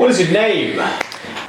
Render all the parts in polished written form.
What is your name?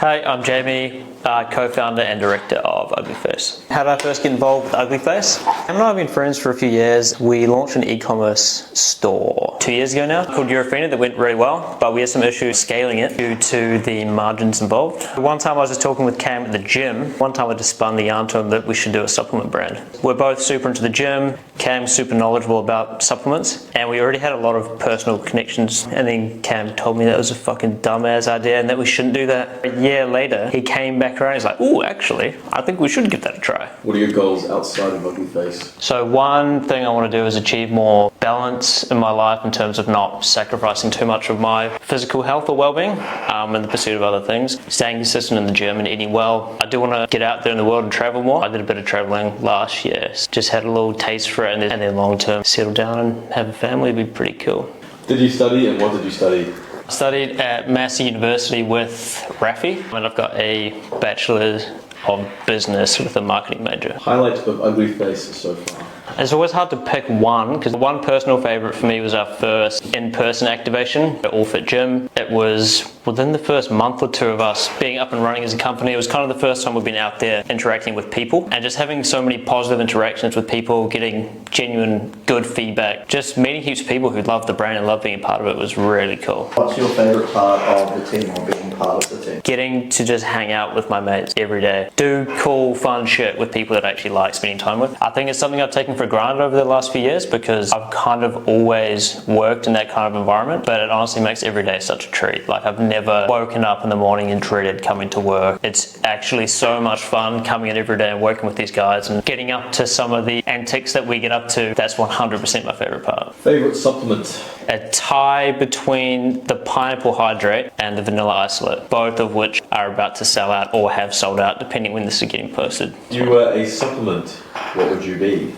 Hey, I'm Jamie, co-founder and director of Uglyface. How did I first get involved with Uglyface? Em and I have been friends for a few years. We launched an e-commerce store 2 years ago now called Uglyface that went really well, but we had some issues scaling it due to the margins involved. One time I was just talking with Cam at the gym. One time I just spun the yarn to him that we should do a supplement brand. We're both super into the gym. Cam's super knowledgeable about supplements, and we already had a lot of personal connections. And then Cam told me that was a fucking dumbass idea and that we shouldn't do that. A year later, he came back around. He's like, "Ooh, actually, I think we should give that a try." What are your goals outside of Uglyface? So one thing I want to do is achieve more balance in my life in terms of not sacrificing too much of my physical health or well-being in the pursuit of other things. Staying consistent in the gym and eating well. I do want to get out there in the world and travel more. I did a bit of traveling last year. Just had a little taste for it, and then long term settle down and have a family would be pretty cool. Did you study, and what did you study? I studied at Massey University with Rafi, and I've got a bachelor's of business with a marketing major. Highlights of Uglyface so far? It's always hard to pick one, because one personal favorite for me was our first in-person activation at All Fit Gym. It was within the first month or two of us being up and running as a company. It was kind of the first time we've been out there interacting with people and just having so many positive interactions with people, getting genuine good feedback. Just meeting heaps of people who love the brand and love being a part of it was really cool. What's your favorite part of the team or being part of the team? Getting to just hang out with my mates every day. Do cool, fun shit with people that I actually like spending time with. I think it's something I've taken for granted over the last few years because I've kind of always worked in that kind of environment, but it honestly makes every day such a treat. Like, I've never woken up in the morning and dreaded coming to work. It's actually so much fun coming in every day and working with these guys and getting up to some of the antics that we get up to. That's 100% my favorite part. Favorite supplement? A tie between the pineapple hydrate and the vanilla isolate, both of which are about to sell out or have sold out depending when this is getting posted. If you were a supplement, what would you be?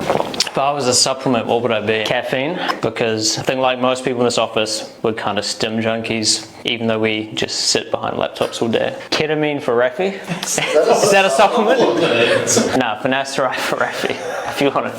If I was a supplement, what would I be? Caffeine, because I think like most people in this office, we're kind of stim junkies, even though we just sit behind laptops all day. Ketamine for Rafi. Is that a supplement? No, finasteride for Rafi. If you want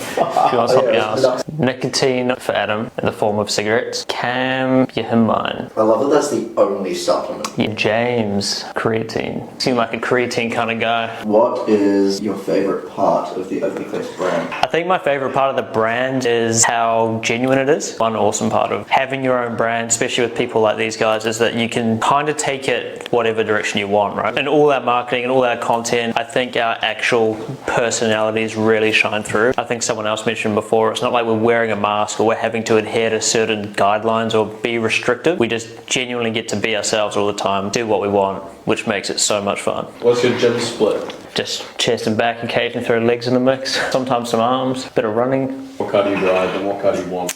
something else. Nicotine for Adam in the form of cigarettes. Cam, mine. I love that that's the only supplement. Yeah, James, creatine. Seem like a creatine kind of guy. What is your favorite part of the Uglyface brand? I think my favorite part of the brand is how genuine it is. One awesome part of having your own brand, especially with people like these guys, is that you can kind of take it whatever direction you want, right? And all that marketing and all that content, I think our actual personalities really shine through. I think someone else mentioned before, it's not like we're wearing a mask or we're having to adhere to certain guidelines or be restricted. We just genuinely get to be ourselves all the time, do what we want, which makes it so much fun. What's your gym split? Just chest and back, occasionally throw legs in the mix, sometimes some arms, a bit of running. What car do you drive and what car do you want?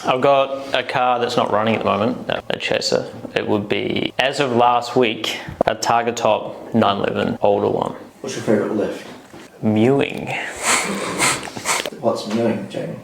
I've got a car that's not running at the moment, a chaser. It would be, as of last week, a Target Top 911 older one. What's your favorite lift? Mewing. What's mewing, Jamie?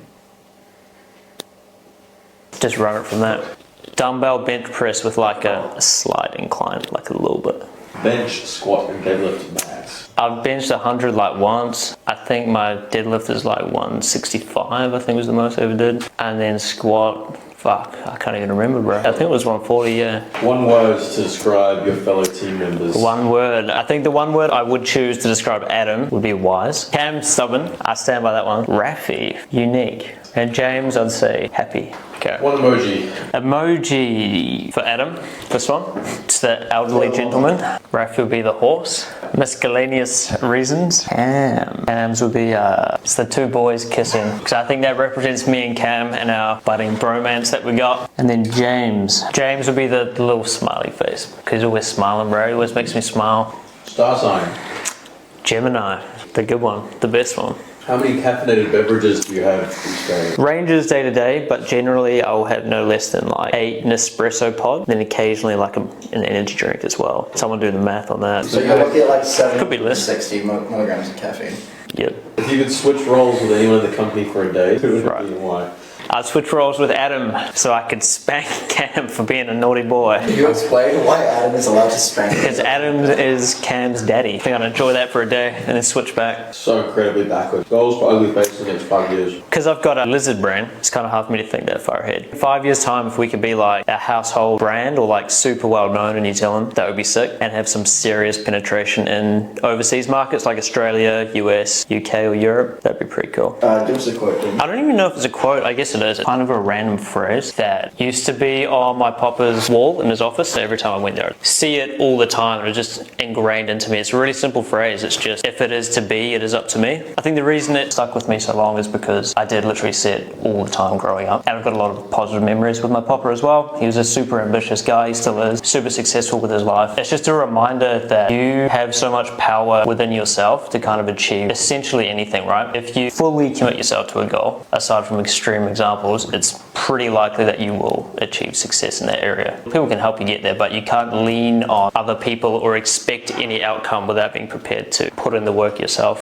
Just run it from that. Dumbbell bench press with like a slight incline, like a little bit. Bench, squat, and deadlift max. I've benched 100 like once. I think my deadlift is like 165, I think was the most I ever did. And then squat, fuck, I can't even remember, bro. I think it was 140, yeah. One word to describe your fellow team members. One word. I think the one word I would choose to describe Adam would be wise. Cam, stubborn. I stand by that one. Rafi, unique. And James, I'd say happy. Okay. One emoji. Emoji for Adam, this one. It's the elderly gentleman. Rafi would be the horse. Miscellaneous reasons. Cam's would be, it's the two boys kissing. Because I think that represents me and Cam and our budding bromance that we got. And then James. James would be the little smiley face. Because he's always smiling, bro. He always makes me smile. Star sign. Gemini. The good one. The best one. How many caffeinated beverages do you have each day? Ranges day to day, but generally I'll have no less than like 8 Nespresso pod, then occasionally like an energy drink as well. Someone do the math on that. So you're looking at like 70 Could be to less. 60 milligrams of caffeine. Yep. If you could switch roles with anyone in the company for a day, who would it be and why? I'd switch roles with Adam so I could spank Cam for being a naughty boy. Can you explain why Adam is allowed to spank? Because Adam is Cam's daddy. I think I'd enjoy that for a day and then switch back. So incredibly backwards. Goals for Uglyface in the next 5 years. Because I've got a lizard brain, it's kind of hard for me to think that far ahead. In 5 years' time, if we could be like a household brand or like super well known in New Zealand, that would be sick. And have some serious penetration in overseas markets like Australia, US, UK or Europe, that'd be pretty cool. Give us a quote, then. I don't even know if it's a quote, I guess it is. It's kind of a random phrase that used to be on my papa's wall in his office. Every time I went there, I'd see it all the time. It was just ingrained into me. It's a really simple phrase. It's just, if it is to be, it is up to me. I think the reason it stuck with me so long is because I did literally see it all the time growing up. And I've got a lot of positive memories with my papa as well. He was a super ambitious guy. He still is. Super successful with his life. It's just a reminder that you have so much power within yourself to kind of achieve essentially anything, right? If you fully commit yourself to a goal, aside from extreme examples, it's pretty likely that you will achieve success in that area. People can help you get there, but you can't lean on other people or expect any outcome without being prepared to put in the work yourself.